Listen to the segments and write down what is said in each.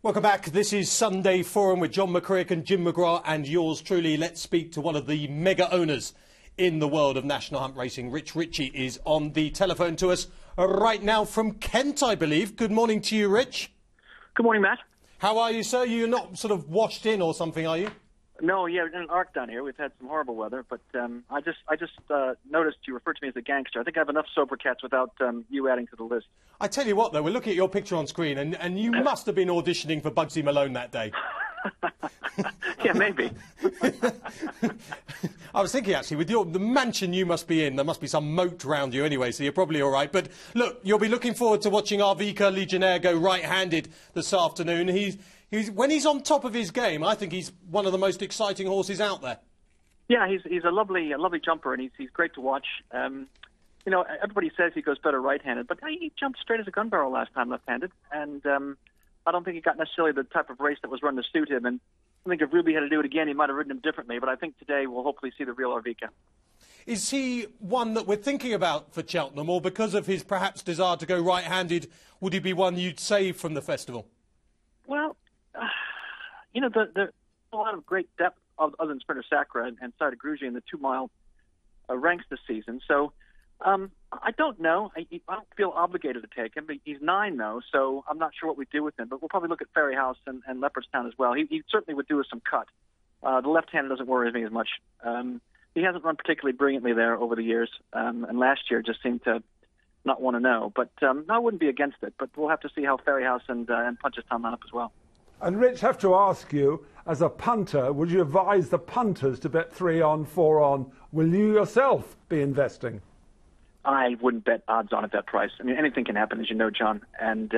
Welcome back. This is Sunday Forum with John McCrick and Jim McGrath and yours truly. Let's speak to one of the mega owners in the world of National Hunt Racing. Rich Ricci is on the telephone to us right now from Kent, I believe. Good morning to you, Rich. Good morning, Matt. How are you, sir? You're not sort of washed in or something, are you? No, yeah, we're in an arc down here. We've had some horrible weather, but I just noticed you referred to me as a gangster. I think I have enough sober cats without you adding to the list. I tell you what, though, we're looking at your picture on screen, and you must have been auditioning for Bugsy Malone that day. Yeah, maybe. I was thinking, actually, with the mansion you must be in, there must be some moat round you anyway, so you're probably all right. But look, you'll be looking forward to watching Arvika Legionnaire go right-handed this afternoon. When he's on top of his game, I think he's one of the most exciting horses out there. Yeah, he's a lovely jumper, and he's great to watch. You know, everybody says he goes better right-handed, but he jumped straight as a gun barrel last time left-handed, and I don't think he got necessarily the type of race that was run to suit him. And I think if Ruby had to do it again, he might have ridden him differently. But I think today we'll hopefully see the real Arvika. Is he one that we're thinking about for Cheltenham, or because of his perhaps desire to go right-handed, would he be one you'd save from the festival? Well, you know, there's a lot of great depth other than Sprinter Sacra and Side of Grugy in the 2-mile ranks this season. So I don't know. I don't feel obligated to take him. He's 9, though, so I'm not sure what we do with him. But we'll probably look at Ferry House and Leopardstown as well. He certainly would do us some cut. The left-hander doesn't worry me as much. He hasn't run particularly brilliantly there over the years, and last year just seemed to not want to know. But I wouldn't be against it. But we'll have to see how Ferry House and Punchestown line up as well. And Rich, have to ask you, as a punter, would you advise the punters to bet 3 on, 4 on? Will you yourself be investing? I wouldn't bet odds on at that price. I mean, anything can happen, as you know, John. And,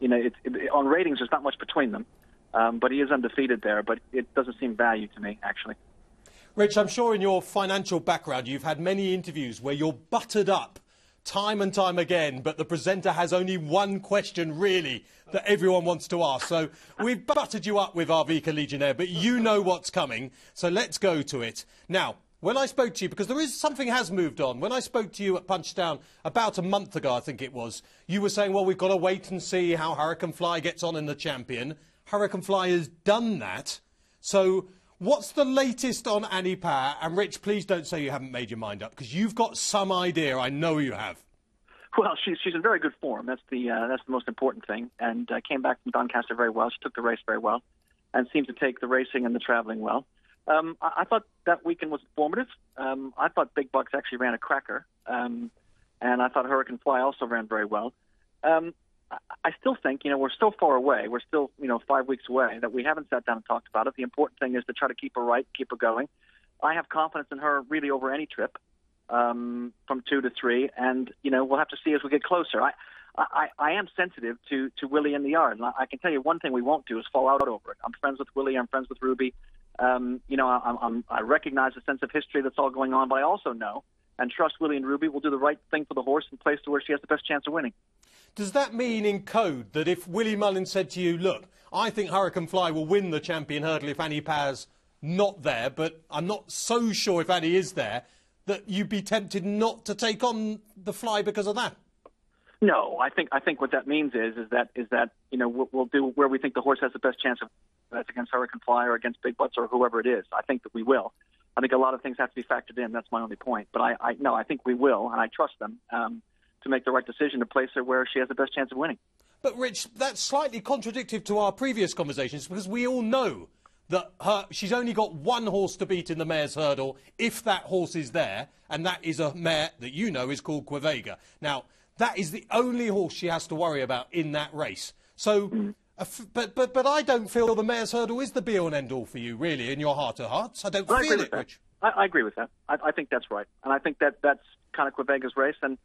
you know, on ratings, there's not much between them. But he is undefeated there, but it doesn't seem value to me, actually. Rich, I'm sure in your financial background, you've had many interviews where you're buttered up time and time again, but the presenter has only one question, really, that everyone wants to ask. So we've buttered you up with Arvika Legionnaire, but you know what's coming, so let's go to it. Now, when I spoke to you, because something has moved on, when I spoke to you at Punchestown about a month ago, I think it was, you were saying, well, we've got to wait and see how Hurricane Fly gets on in the Champion. Hurricane Fly has done that. So what's the latest on Annie Power? And Rich, please don't say you haven't made your mind up, because you've got some idea. I know you have. Well, she's in very good form. That's the most important thing. And came back from Doncaster very well. She took the race very well, and seemed to take the racing and the traveling well. I thought that weekend was informative. I thought Big Bucks actually ran a cracker, and I thought Hurricane Fly also ran very well. I still think, you know, we're so far away. We're still, you know, 5 weeks away that we haven't sat down and talked about it. The important thing is to try to keep her right, keep her going. I have confidence in her really over any trip, from 2 to 3, and, you know, we'll have to see as we get closer. I am sensitive to Willie in the yard, and I can tell you one thing we won't do is fall out over it. I'm friends with Willie. I'm friends with Ruby. You know, I recognize the sense of history that's all going on, but I also know and trust Willie and Ruby will do the right thing for the horse and place to where she has the best chance of winning. Does that mean in code that if Willie Mullins said to you, look, I think Hurricane Fly will win the Champion Hurdle if Annie Power's not there, but I'm not so sure if Annie is there, that you'd be tempted not to take on the Fly because of that? No, I think what that means is that you know, we'll do where we think the horse has the best chance of, that's against Hurricane Fly or against Big Butts or whoever it is. I think that we will. I think a lot of things have to be factored in. That's my only point. But I think we will, and I trust them to make the right decision to place her where she has the best chance of winning. But Rich, that's slightly contradictory to our previous conversations, because we all know that she's only got one horse to beat in the mare's hurdle if that horse is there, and that is a mare that you know is called Quevega. Now, that is the only horse she has to worry about in that race. So, but I don't feel the mare's hurdle is the be-all and end-all for you, really, in your heart of hearts. I don't feel it, Rich. I agree with that. I think that's right. And I think that's kind of Quevega's race. And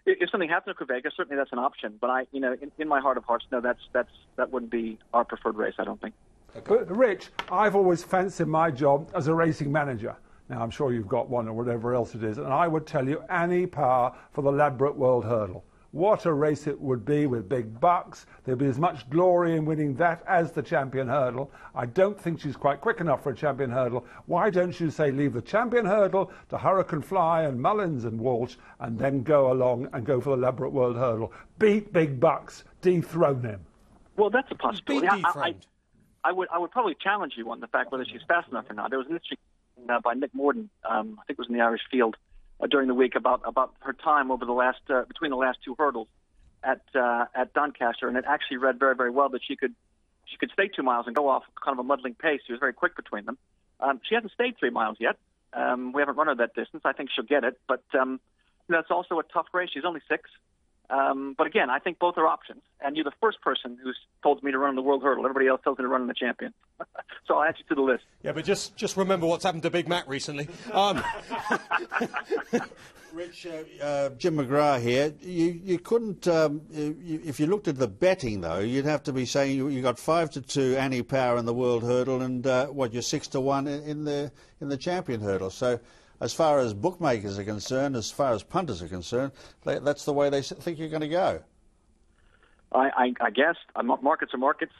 if something happens to Quevega, certainly that's an option. But you know, in my heart of hearts, no, that wouldn't be our preferred race, I don't think. Okay. But Rich, I've always fancied my job as a racing manager. Now, I'm sure you've got one or whatever else it is, and I would tell you Annie Power for the Ladbroke World Hurdle. What a race it would be with Big Bucks. There'd be as much glory in winning that as the Champion Hurdle. I don't think she's quite quick enough for a Champion Hurdle. Why don't you say leave the Champion Hurdle to Hurricane Fly and Mullins and Walsh, and then go along and go for the Ladbroke World Hurdle? Beat Big Bucks, dethrone him. Well, that's a possibility. Being dethroned. I would probably challenge you on the fact whether she's fast enough or not. There was an interesting by Nick Morden, I think it was in the Irish Field during the week about her time over the last between the last two hurdles at Doncaster, and it actually read very, very well that she could stay 2 miles and go off kind of a muddling pace. She was very quick between them. She hasn't stayed 3 miles yet. We haven't run her that distance. I think she'll get it, but that's also a tough race. She's only 6. But again, I think both are options. And you're the first person who's told me to run in the World Hurdle. Everybody else tells me to run in the Champion. So I'll add you to the list. Yeah, but just remember what's happened to Big Mac recently. Rich, Jim McGrath here. You couldn't, if you looked at the betting though, you'd have to be saying you got 5-2 Annie Power in the World Hurdle, and you're 6-1 in the Champion Hurdle. So, as far as bookmakers are concerned, as far as punters are concerned, that's the way they think you're going to go. I guess markets are markets.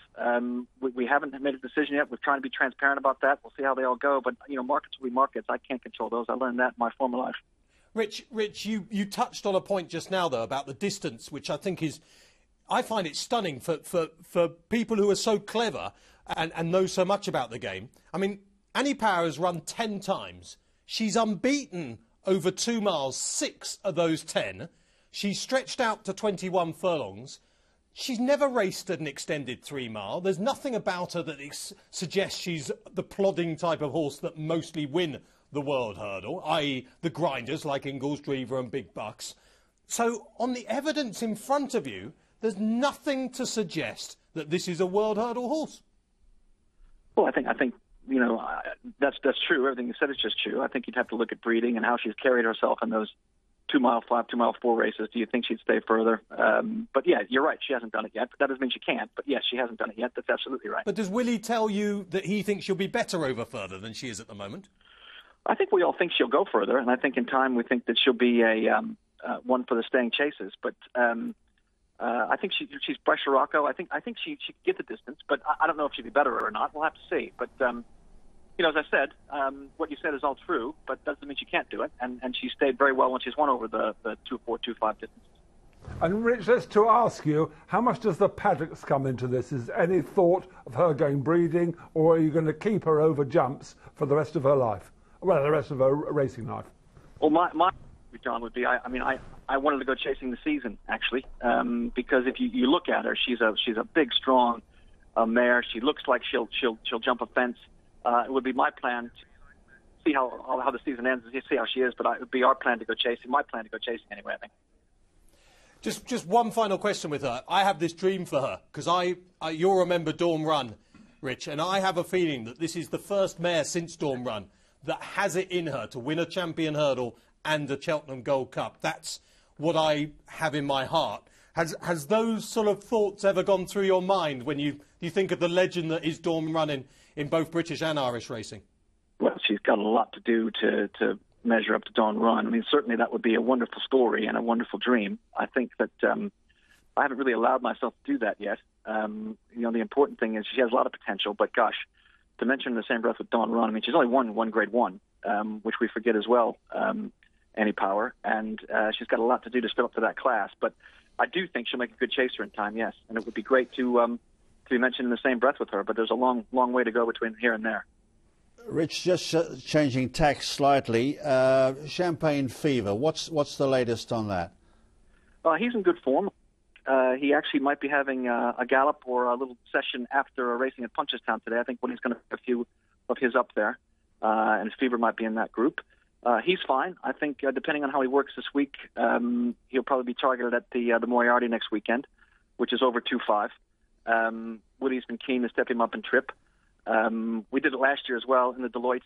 We haven't made a decision yet. We're trying to be transparent about that. We'll see how they all go. But markets will be markets. I can't control those. I learned that in my former life. Rich, you touched on a point just now though about the distance, which I think I find it stunning for people who are so clever and know so much about the game. I mean, Annie Power has run 10 times. She's unbeaten over 2 miles, 6 of those 10. She's stretched out to 21 furlongs. She's never raced an extended 3 mile. There's nothing about her that suggests she's the plodding type of horse that mostly win the World Hurdle, i.e. the grinders like Ingles, Drever and Big Bucks. So on the evidence in front of you, there's nothing to suggest that this is a World Hurdle horse. Well, I think that's true. Everything you said is just true. I think you'd have to look at breeding and how she's carried herself in those 2 mile 5, 2 mile 4 races. Do you think she'd stay further? But yeah, you're right. She hasn't done it yet. But that doesn't mean she can't. But yes, she hasn't done it yet. That's absolutely right. But does Willie tell you that he thinks she'll be better over further than she is at the moment? I think we all think she'll go further, and I think in time we think that she'll be a one for the staying chases. But I think she's Bryce Rocco. I think she could get the distance, but I don't know if she'd be better or not. We'll have to see. But as I said, what you said is all true, but doesn't mean she can't do it. And she stayed very well when she's won over the 2-4, 2-5 distances. And Rich, just to ask you, how much does the paddocks come into this? Is any thought of her going breeding, or are you going to keep her over jumps for the rest of her life? Well, the rest of her racing life. Well, my John would be, I wanted to go chasing the season, actually, because if you look at her, she's a big, strong mare. She looks like she'll jump a fence. It would be my plan to see how the season ends, see how she is, but it would be our plan to go chasing, my plan to go chasing anyway, I think. Just one final question with her. I have this dream for her, because you'll remember Dawn Run, Rich, and I have a feeling that this is the first mare since Dawn Run that has it in her to win a Champion Hurdle and a Cheltenham Gold Cup. That's what I have in my heart. Has those sort of thoughts ever gone through your mind when you think of the legend that is Dawn Run in both British and Irish racing? Well, she's got a lot to do to measure up to Dawn Run. I mean, certainly that would be a wonderful story and a wonderful dream. I think that I haven't really allowed myself to do that yet. The important thing is she has a lot of potential, but gosh, to mention in the same breath with Dawn Run, I mean, she's only won one Grade 1, which we forget as well, Annie Power, and she's got a lot to do to step up to that class. But I do think she'll make a good chaser in time, yes, and it would be great to be mentioned in the same breath with her, but there's a long, long way to go between here and there. Rich, just changing tack slightly, Champagne Fever, what's the latest on that? He's in good form. He actually might be having a gallop or a little session after racing at Punchestown today. I think when he's going to have a few of his up there, and Fever might be in that group. He's fine. I think depending on how he works this week, he'll probably be targeted at the Moriarty next weekend, which is over 2.5. Woody's been keen to step him up and trip. We did it last year as well in the Deloitte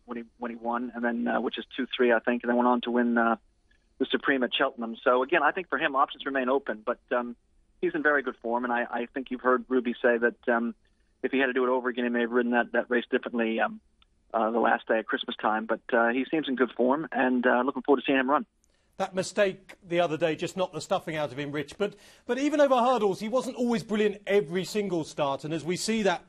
when he won, and then which is 2.3, I think, and then went on to win the Supreme at Cheltenham. So again, I think for him options remain open, but he's in very good form, and I think you've heard Ruby say that if he had to do it over again, he may have ridden that race differently the last day at Christmas time. But he seems in good form, and looking forward to seeing him run. That mistake the other day just knocked the stuffing out of him, Rich. But even over hurdles, he wasn't always brilliant every single start. And as we see that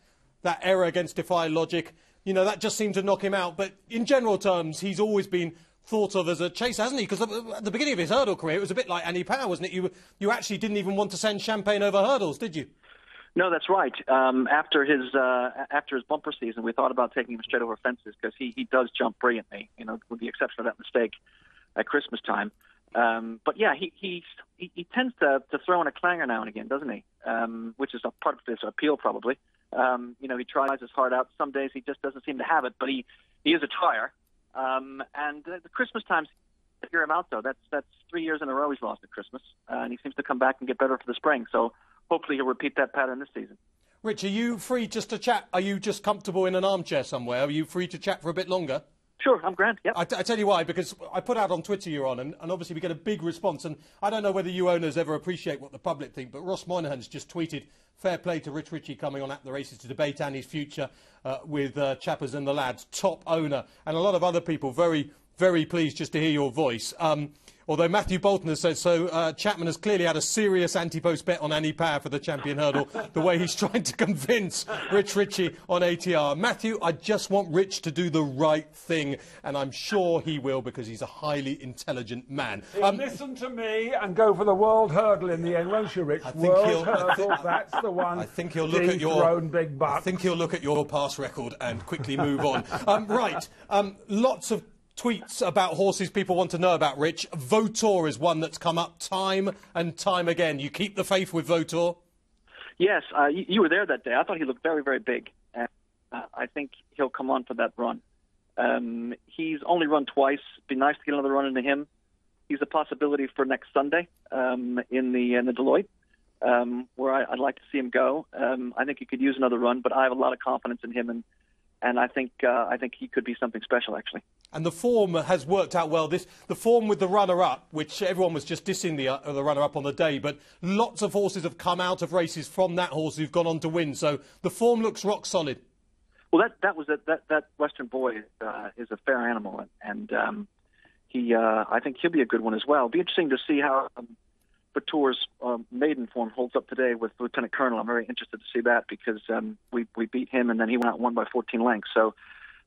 error against Defy Logic, that just seemed to knock him out. But in general terms, he's always been thought of as a chaser, hasn't he? Because at the beginning of his hurdle career, it was a bit like Annie Power, wasn't it? You actually didn't even want to send Champagne over hurdles, did you? No, that's right. After his bumper season, we thought about taking him straight over fences because he does jump brilliantly, with the exception of that mistake at Christmas time. But yeah, he tends to throw in a clanger now and again, doesn't he? Which is a part of his appeal, probably. He tries his heart out. Some days he just doesn't seem to have it, but he is a trier. And the Christmas times, hear him out though. That's 3 years in a row he's lost at Christmas, and he seems to come back and get better for the spring. So hopefully he'll repeat that pattern this season. Rich, are you free just to chat? Are you just comfortable in an armchair somewhere? Are you free to chat for a bit longer? Sure, I'm grand, yeah. I tell you why, because I put out on Twitter you're on, and obviously we get a big response, and I don't know whether you owners ever appreciate what the public think, but Ross Moynihan's just tweeted, fair play to Rich Ricci coming on At the Races to debate Annie's future with Chappers and the Lads, top owner, and a lot of other people very, very pleased just to hear your voice. Although Matthew Bolton has said so, Chapman has clearly had a serious anti-post bet on Annie Power for the champion hurdle, the way he's trying to convince Rich Ricci on ATR. Matthew, I just want Rich to do the right thing, and I'm sure he will because he's a highly intelligent man. Listen to me and go for the world hurdle in the end, won't you, Rich? World hurdle, that's the one. I think he'll look at your big butt. I think he'll look at your past record and quickly move on. Lots of tweets about horses people want to know about, Rich. Votor is one that's come up time and time again. You keep the faith with Votor? Yes, you were there that day. I thought he looked very, very big. And, I think he'll come on for that run. He's only run twice. It'd be nice to get another run into him. He's a possibility for next Sunday in the Deloitte, where I'd like to see him go. I think he could use another run, but I have a lot of confidence in him, and I think he could be something special, actually. And the form has worked out well. The form with the runner-up, which everyone was just dissing the runner-up on the day, but lots of horses have come out of races from that horse who've gone on to win. So the form looks rock solid. Well, that Western Boy is a fair animal, and I think he'll be a good one as well. It'll be interesting to see how Bator's maiden form holds up today with Lieutenant Colonel. I'm very interested to see that because we beat him, and then he went out and won by 14 lengths. So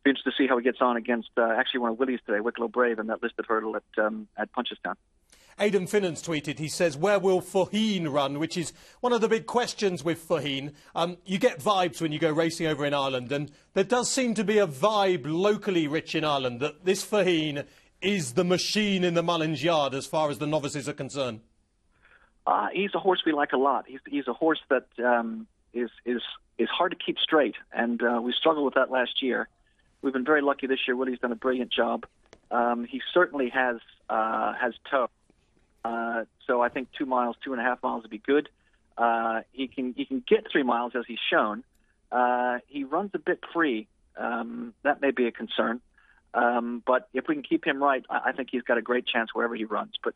be interested to see how he gets on against actually one of Willie's today, Wicklow Brave, in that listed hurdle at Punchestown. Aidan Finnan's tweeted, he says, where will Faugheen run, which is one of the big questions with Faugheen. You get vibes when you go racing over in Ireland, and there does seem to be a vibe locally, Rich, in Ireland, that this Faugheen is the machine in the Mullins Yard as far as the novices are concerned. He's a horse we like a lot. He's a horse that is hard to keep straight, and we struggled with that last year. We've been very lucky this year. Willie's done a brilliant job. He certainly has toe. So I think 2 miles, 2.5 miles would be good. He can get 3 miles as he's shown. He runs a bit free. That may be a concern. But if we can keep him right, I think he's got a great chance wherever he runs. But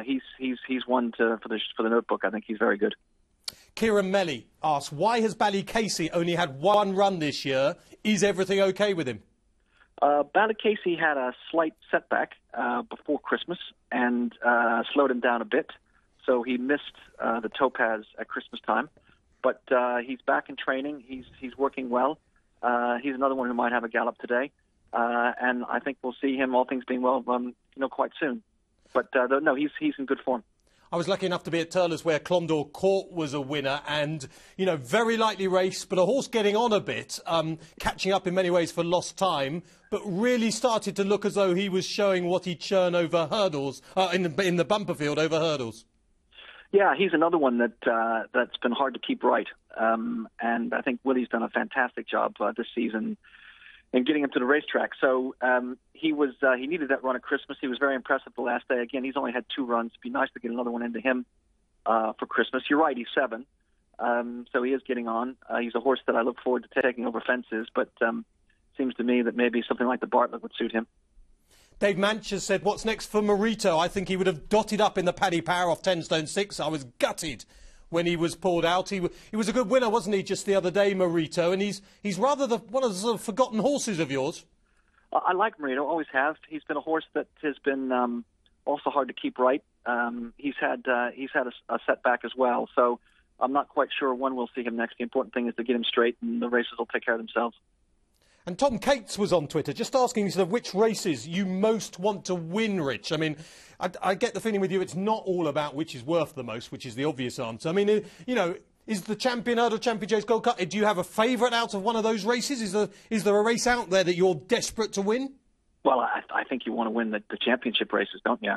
he's one for the notebook. I think he's very good. Kieran Melly asks, why has Ballycasey only had one run this year? Is everything okay with him? Ballycasey had a slight setback before Christmas and slowed him down a bit. So he missed the Topaz at Christmas time. But he's back in training. He's working well. He's another one who might have a gallop today. And I think we'll see him, all things being well, quite soon. But no, he's in good form. I was lucky enough to be at Turler's where Clondor Court was a winner and, very lightly raced, but a horse getting on a bit, catching up in many ways for lost time, but really started to look as though he was showing what he'd shown over hurdles, in the bumper field over hurdles. Yeah, he's another one that's been hard to keep right. And I think Willie's done a fantastic job this season in getting him to the racetrack. So he needed that run at Christmas. He was very impressive the last day. Again, he's only had 2 runs. It'd be nice to get another one into him for Christmas. You're right, he's 7. So he is getting on. He's a horse that I look forward to taking over fences, but seems to me that maybe something like the Bartlett would suit him. Dave Manch has said, what's next for Marito? I think he would have dotted up in the Paddy Power off 10 stone 6. I was gutted when he was pulled out. He was a good winner, wasn't he, just the other day, Marito? And he's rather one of the sort of forgotten horses of yours. I like Marito, always have. He's been a horse that has been also hard to keep right. He's had a setback as well, so I'm not quite sure when we'll see him next. The important thing is to get him straight, and the races will take care of themselves. And Tom Cates was on Twitter just asking sort of which races you most want to win, Rich. I mean, I get the feeling with you it's not all about which is worth the most, which is the obvious answer. I mean, Is the Champion Hurdle Champion Chase Gold Cup? Do you have a favourite out of one of those races? Is there a race out there that you're desperate to win? Well, I think you want to win the championship races, don't you?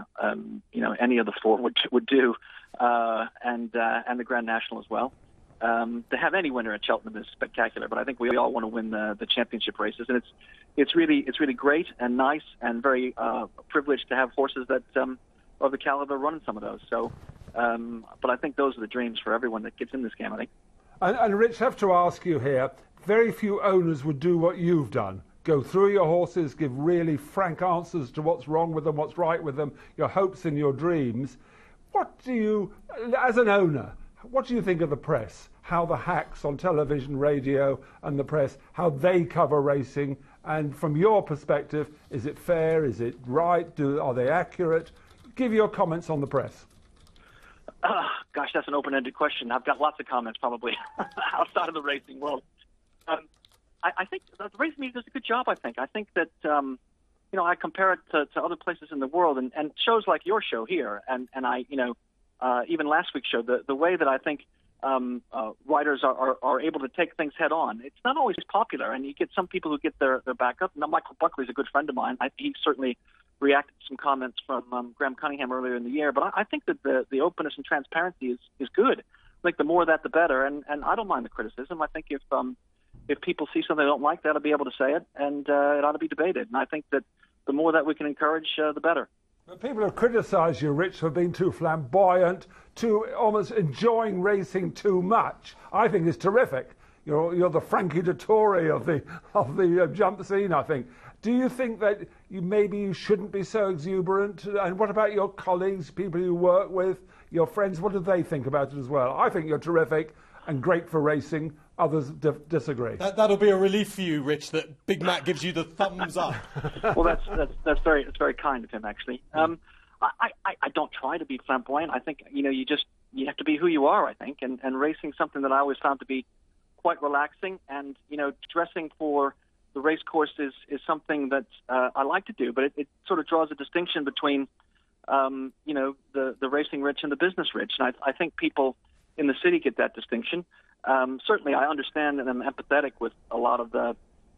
Any of the four would do, and the Grand National as well. To have any winner at Cheltenham is spectacular, but I think we all want to win the championship races, and it's really great and nice and very privileged to have horses that of the caliber running some of those. So, but I think those are the dreams for everyone that gets in this game, I think. And Rich, I have to ask you here, very few owners would do what you've done. Go through your horses, give really frank answers to what's wrong with them, what's right with them, your hopes and your dreams. What do you, as an owner, what do you think of the press? How the hacks on television, radio and the press, how they cover racing? And from your perspective, is it fair? Is it right? Are they accurate? Give your comments on the press. Gosh, that's an open-ended question. I've got lots of comments probably outside of the racing world. I think the racing media does a good job, I think. I think that, I compare it to other places in the world and shows like your show here. And I, even last week's show, the way that I think writers are able to take things head on. It's not always popular, and you get some people who get their back up. Now, Michael Buckley's a good friend of mine. He certainly reacted to some comments from Graham Cunningham earlier in the year. But I think that the openness and transparency is good. I think the more of that, the better. And I don't mind the criticism. I think if people see something they don't like, they ought to be able to say it, and it ought to be debated. And I think that the more that we can encourage, the better. People have criticised you, Rich, for being too flamboyant, too almost enjoying racing too much. I think it's terrific. You're the Frankie Dettori of the jump scene, I think. Do you think that you shouldn't be so exuberant? And what about your colleagues, people you work with, your friends? What do they think about it as well? I think you're terrific and great for racing. Others disagree. That'll be a relief for you, Rich, that Big Mac gives you the thumbs up. Well, that's very kind of him, actually. I don't try to be flamboyant. I think you have to be who you are. I think, and racing something that I always found to be quite relaxing, and dressing for the race course is something that I like to do, but it sort of draws a distinction between the racing Rich and the business Rich, and I think people in the city get that distinction. Certainly, I understand and I'm empathetic with a lot of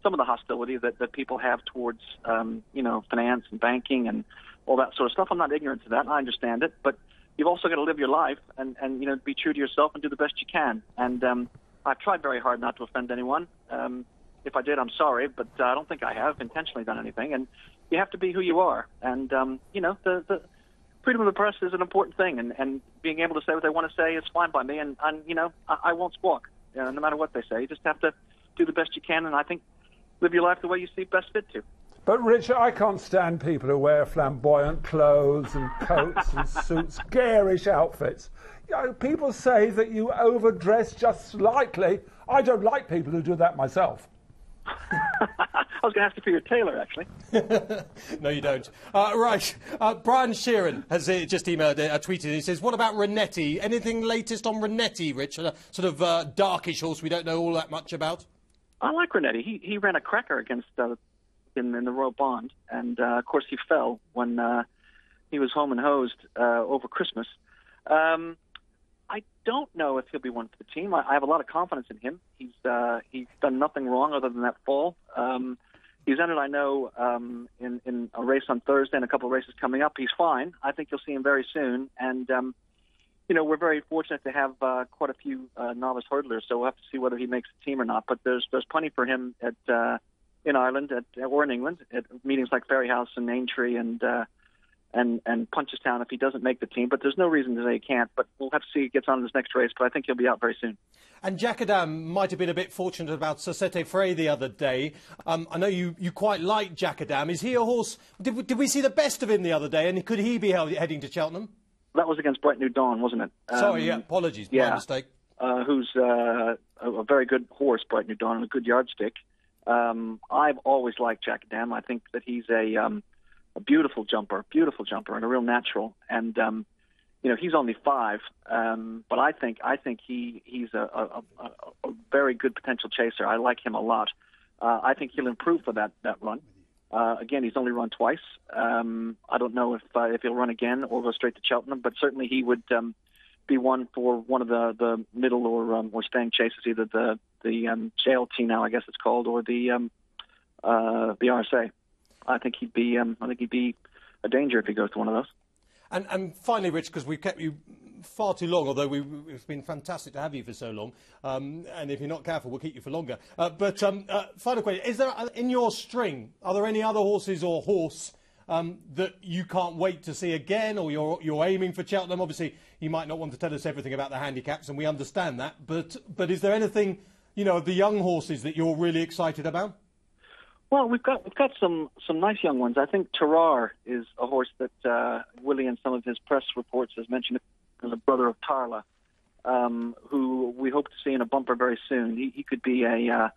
some of the hostility that people have towards finance and banking and all that sort of stuff. I'm not ignorant to that. I understand it, but you've also got to live your life and be true to yourself and do the best you can. And I've tried very hard not to offend anyone. If I did, I'm sorry, but I don't think I have intentionally done anything. And you have to be who you are. And the freedom of the press is an important thing, and being able to say what they want to say is fine by me, and I won't squawk, no matter what they say. You just have to do the best you can, and I think live your life the way you see best fit to. But Richard, I can't stand people who wear flamboyant clothes and coats and suits, garish outfits. People say that you overdress just slightly. I don't like people who do that myself. I was going to ask you for your tailor, actually. No, you don't. Right. Brian Sheeran has just emailed, tweeted. He says, what about Renetti? Anything latest on Renetti, Rich? A sort of darkish horse we don't know all that much about. I like Renetti. He ran a cracker against in the Royal Bond, and of course he fell when he was home and hosed over Christmas. I don't know if he'll be one for the team. I have a lot of confidence in him. He's done nothing wrong other than that fall. He's entered, I know, in a race on Thursday and a couple of races coming up. He's fine. I think you'll see him very soon. And, we're very fortunate to have quite a few novice hurdlers, so we'll have to see whether he makes the team or not. But there's plenty for him in Ireland or in England at meetings like Ferryhouse and Aintree and Punchestown if he doesn't make the team. But there's no reason to say he can't. But we'll have to see if he gets on in this next race. But I think he'll be out very soon. And Jacadam might have been a bit fortunate about Societe Frey the other day. I know you quite like Jacadam. Is he a horse? Did we see the best of him the other day? And could he be heading to Cheltenham? That was against Bright New Dawn, wasn't it? Sorry, apologies. Yeah. My mistake. Who's a very good horse, Bright New Dawn, and a good yardstick. I've always liked Jacadam. I think that he's a beautiful jumper, and a real natural. And he's only 5, but I think he's a very good potential chaser. I like him a lot. I think he'll improve for that run. Again, he's only run twice. I don't know if he'll run again or go straight to Cheltenham, but certainly he would be one for one of the middle or staying chases, either the JLT now, I guess it's called, or the RSA. I think he'd be a danger if he goes to one of those. And finally, Rich, because we've kept you far too long, although it's been fantastic to have you for so long, and if you're not careful, we'll keep you for longer. But final question: is there in your string? Are there any other horses or horse that you can't wait to see again, or you're aiming for Cheltenham? Obviously, you might not want to tell us everything about the handicaps, and we understand that. But is there anything, the young horses that you're really excited about? Well, we've got some nice young ones. I think Terrar is a horse that Willie, in some of his press reports, has mentioned as a brother of Tarla, who we hope to see in a bumper very soon. He could be a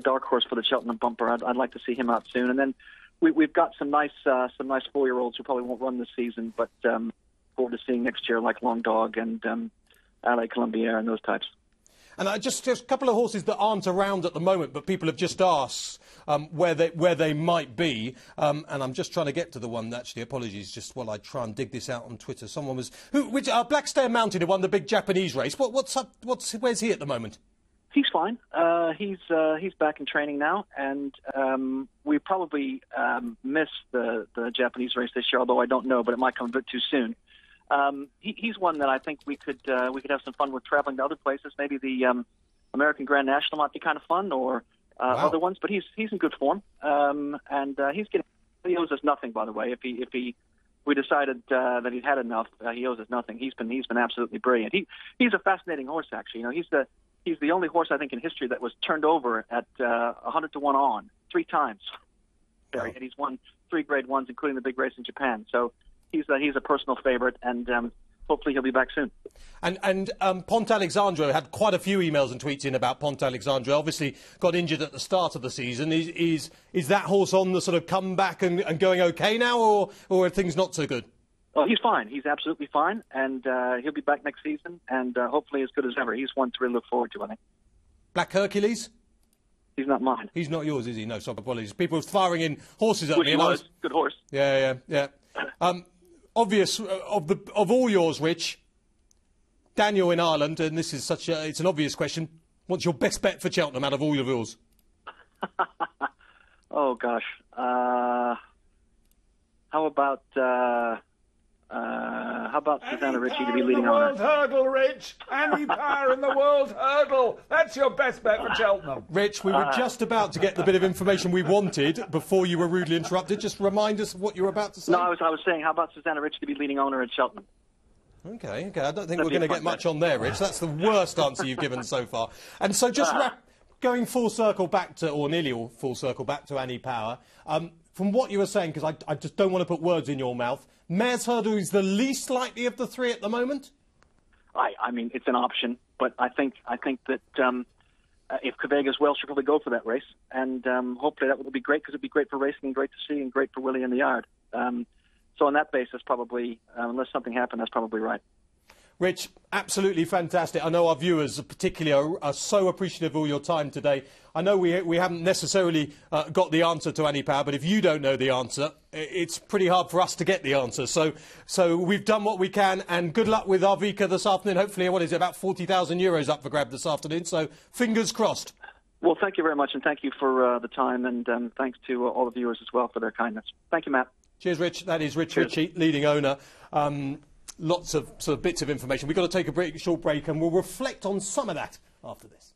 dark horse for the Cheltenham bumper. I'd like to see him out soon. And then we've got some nice 4-year-olds who probably won't run this season, but forward to seeing next year, like Long Dog and LA Colombier and those types. And just a couple of horses that aren't around at the moment, but people have just asked where they might be. And I'm just trying to get to the one, actually. Apologies, just while I try and dig this out on Twitter. Someone was... Blackstare Mountain, who won the big Japanese race. Where's he at the moment? He's fine. He's back in training now, and we probably missed the Japanese race this year, although I don't know, but it might come a bit too soon. He's one that I think we could have some fun with traveling to other places. Maybe the American Grand National might be kind of fun, or other ones. But he's in good form, and he owes us nothing, by the way. If we decided that he'd had enough, he owes us nothing. He's been absolutely brilliant. He's a fascinating horse, actually. He's the only horse I think in history that was turned over at 100 to 1 on 3 times. Wow. And he's won 3 Grade 1s, including the big race in Japan. So he's a personal favourite, and hopefully he'll be back soon. And Pont Alexandre had quite a few emails and tweets in about Pont Alexandre. Obviously got injured at the start of the season. Is that horse on the sort of comeback and going okay now, or are things not so good? Oh, he's fine. He's absolutely fine, and he'll be back next season, and hopefully as good as ever. He's one to really look forward to, I think. Black Hercules? He's not mine. He's not yours, is he? No, sorry, apologies. People are firing in horses at me. He was. Good horse. Yeah. Obvious of all yours, Rich. Daniel in Ireland, and this is it's an obvious question. What's your best bet for Cheltenham out of all of yours? Oh gosh. How about Susanna Richie to be leading on World Hurdle, Rich. Any power in the World Hurdle. That's your best bet for Cheltenham. Rich, we were just about to get the bit of information we wanted before you were rudely interrupted. Just remind us of what you were about to say. No, I was saying, how about Susanna Richie to be leading owner at Cheltenham? Okay. I don't think we're going to get much on there, Rich. That's the worst answer you've given so far. And so just going full circle back to, or nearly full circle back to Annie Power, from what you were saying, because I just don't want to put words in your mouth, Mare's Hurdle is the least likely of the 3 at the moment? I mean, it's an option, but I think that if Quevega's well, she'll probably go for that race, and hopefully that will be great, because it'll be great for racing and great to see and great for Willie in the yard. So on that basis, probably, unless something happened, that's probably right. Rich, absolutely fantastic. I know our viewers particularly are so appreciative of all your time today. I know we haven't necessarily got the answer to Annie Power, but if you don't know the answer, it's pretty hard for us to get the answer. So we've done what we can, and good luck with Arvika this afternoon. Hopefully, what is it, about €40,000 up for grab this afternoon, so fingers crossed. Well, thank you very much, and thank you for the time, and thanks to all the viewers as well for their kindness. Thank you, Matt. Cheers, Rich. That is Rich Ricci, leading owner. Lots of sort of bits of information. We've got to take a short break, and we'll reflect on some of that after this.